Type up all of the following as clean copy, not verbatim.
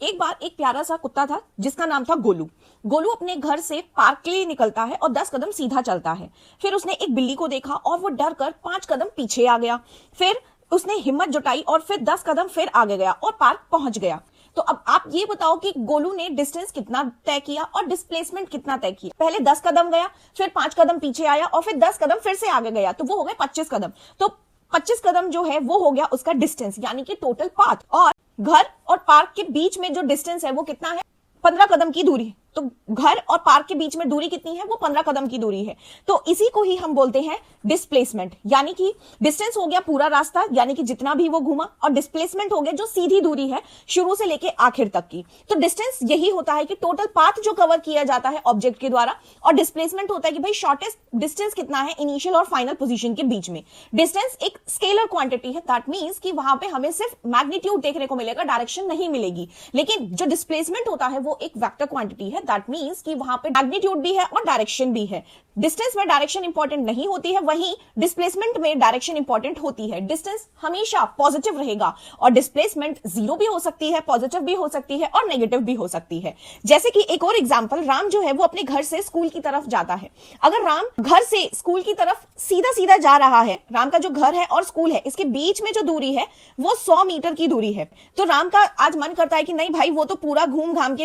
एक बार एक प्यारा सा कुत्ता था जिसका नाम था गोलू। गोलू अपने घर से पार्क के लिए निकलता है और 10 कदम सीधा चलता है। फिर उसने एक बिल्ली को देखा और वो डर कर 5 कदम पीछे आ गया। फिर उसने हिम्मत जुटाई और फिर 10 कदम फिर आगे गया और पार्क पहुंच गया। तो अब आप ये बताओ कि गोलू ने डिस्टेंस कितना तय किया और डिस्प्लेसमेंट कितना तय किया। पहले 10 कदम गया, फिर 5 कदम पीछे आया और फिर 10 कदम फिर से आगे गया, तो वो हो गए 25 कदम। तो 25 कदम जो है वो हो गया उसका डिस्टेंस, यानी कि टोटल पाथ। और घर और पार्क के बीच में जो डिस्टेंस है वो कितना है? 15 कदम की दूरी। तो घर और पार्क के बीच में दूरी कितनी है? वो 15 कदम की दूरी है। तो इसी को ही हम बोलते हैं डिस्प्लेसमेंट, यानी कि डिस्टेंस हो गया पूरा रास्ता, यानी कि जितना भी वो घूमा, और डिस्प्लेसमेंट हो गया जो सीधी दूरी है शुरू से लेके आखिर तक की। तो डिस्टेंस यही होता है कि टोटल पाथ जो कवर किया जाता है ऑब्जेक्ट के द्वारा, और डिस्प्लेसमेंट होता है कि भाई शॉर्टेस्ट डिस्टेंस कितना है इनिशियल और फाइनल पोजीशन के बीच में। डिस्टेंस एक स्केलर क्वांटिटी है, दैट मींस कि वहां पे हमें सिर्फ मैग्नीट्यूड देखने को मिलेगा, डायरेक्शन नहीं मिलेगी। लेकिन जो डिस्प्लेसमेंट होता है वो एक वेक्टर क्वांटिटी है, दैट मींस कि वहां पे मैग्नीट्यूड भी है और डायरेक्शन भी है। डिस्टेंस में डायरेक्शन इंपॉर्टेंट नहीं होती है, वहीं डिस्प्लेसमेंट में डायरेक्शन इंपॉर्टेंट होती है। डिस्टेंस हमेशा पॉजिटिव रहेगा और डिस्प्लेसमेंट जीरो भी हो सकती है, पॉजिटिव भी हो सकती है और नेगेटिव भी हो सकती है। जैसे कि एक और एग्जांपल, राम जो है वो अपने घर से स्कूल की तरफ जाता है। अगर राम घर से स्कूल की तरफ सीधा सीधा जा रहा है, राम का जो घर है और स्कूल है इसके बीच में जो दूरी है वो 100 मीटर की दूरी है। तो राम का आज मन करता है कि नहीं भाई, वो तो पूरा घूम घाम के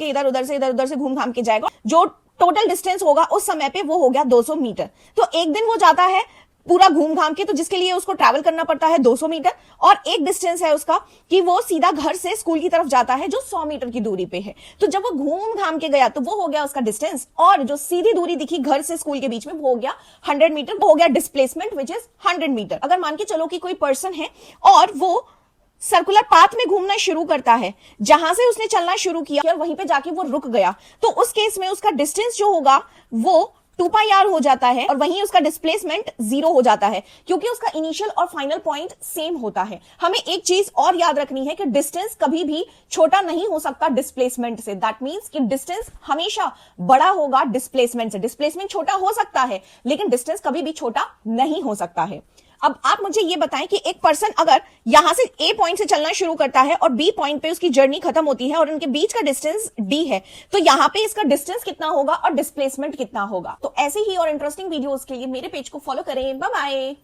इधर उधर से घूम घाम के जाएगा, जो टोटल डिस्टेंस होगा उस समय पे वो हो गया 200 मीटर। तो एक दिन वो जाता है पूरा घूम घाम के, तो जिसके लिए उसको ट्रैवल करना पड़ता है 200 मीटर, और एक डिस्टेंस है उसका कि वो सीधा घर से स्कूल की तरफ जाता है जो 100 मीटर की दूरी पे है। तो जब वो घूम घाम के गया तो वो हो गया उसका डिस्टेंस, और जो सीधी दूरी दिखी घर से स्कूल के बीच में वो हो गया 100 मीटर, वो हो गया डिस्प्लेसमेंट विच इज 100 मीटर। अगर मान के चलो कि कोई पर्सन है और वो सर्कुलर पाथ में घूमना शुरू करता है, जहां से उसने चलना शुरू किया और वहीं पे जाके वो रुक गया, तो उस केस में उसका डिस्टेंस जो होगा वो 2πr हो जाता है और वहीं उसका डिस्प्लेसमेंट 0 हो जाता है, क्योंकि उसका इनिशियल और फाइनल पॉइंट सेम होता है। हमें एक चीज और याद रखनी है कि डिस्टेंस कभी भी छोटा नहीं हो सकता डिस्प्लेसमेंट से। दैट मींस कि डिस्टेंस हमेशा बड़ा होगा डिस्प्लेसमेंट से। डिस्प्लेसमेंट छोटा हो सकता है लेकिन डिस्टेंस कभी भी छोटा नहीं हो सकता है। अब आप मुझे ये बताएं कि एक पर्सन अगर यहां से ए पॉइंट से चलना शुरू करता है और बी पॉइंट पे उसकी जर्नी खत्म होती है और उनके बीच का डिस्टेंस डी है, तो यहां पे इसका डिस्टेंस कितना होगा और डिस्प्लेसमेंट कितना होगा। तो ऐसे ही और इंटरेस्टिंग वीडियोस के लिए मेरे पेज को फॉलो करें। Bye bye.